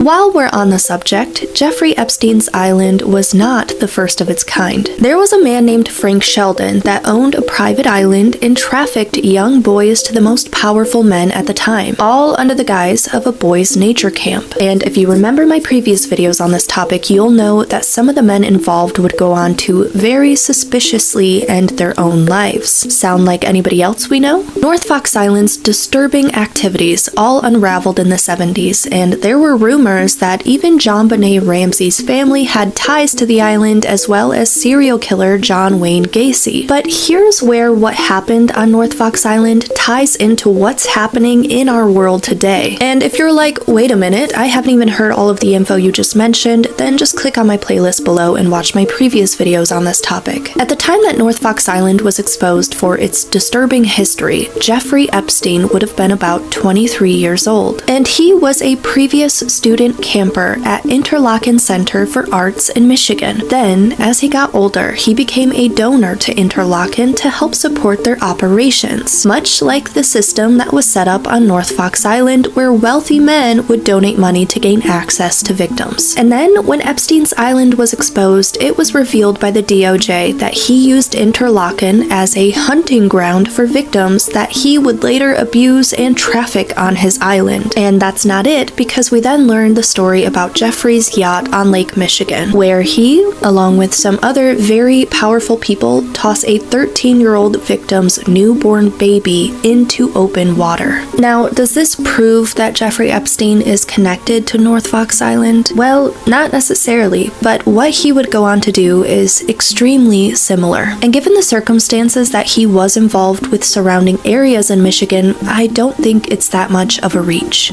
While we're on the subject, Jeffrey Epstein's island was not the first of its kind. There was a man named Frank Sheldon that owned a private island and trafficked young boys to the most powerful men at the time, all under the guise of a boys' nature camp. And if you remember my previous videos on this topic, you'll know that some of the men involved would go on to very suspiciously end their own lives. Sound like anybody else we know? North Fox Island's disturbing activities all unraveled in the 70s, and there were rumors that even JonBenet Ramsey's family had ties to the island, as well as serial killer John Wayne Gacy. But here's where what happened on North Fox Island ties into what's happening in our world today. And if you're like, wait a minute, I haven't even heard all of the info you just mentioned, then just click on my playlist below and watch my previous videos on this topic. At the time that North Fox Island was exposed for its disturbing history, Jeffrey Epstein would have been about 23 years old, and he was a previous student camper at Interlochen Center for Arts in Michigan. Then, as he got older, he became a donor to Interlochen to help support their operations, much like the system that was set up on North Fox Island, where wealthy men would donate money to gain access to victims. And then, when Epstein's island was exposed, it was revealed by the DOJ that he used Interlochen as a hunting ground for victims that he would later abuse and traffic on his island. And that's not it, because we then learned the story about Jeffrey's yacht on Lake Michigan, where he, along with some other very powerful people, toss a 13-year-old victim's newborn baby into open water. Now, does this prove that Jeffrey Epstein is connected to North Fox Island? Well, not necessarily, but what he would go on to do is extremely similar. And given the circumstances that he was involved with surrounding areas in Michigan, I don't think it's that much of a reach.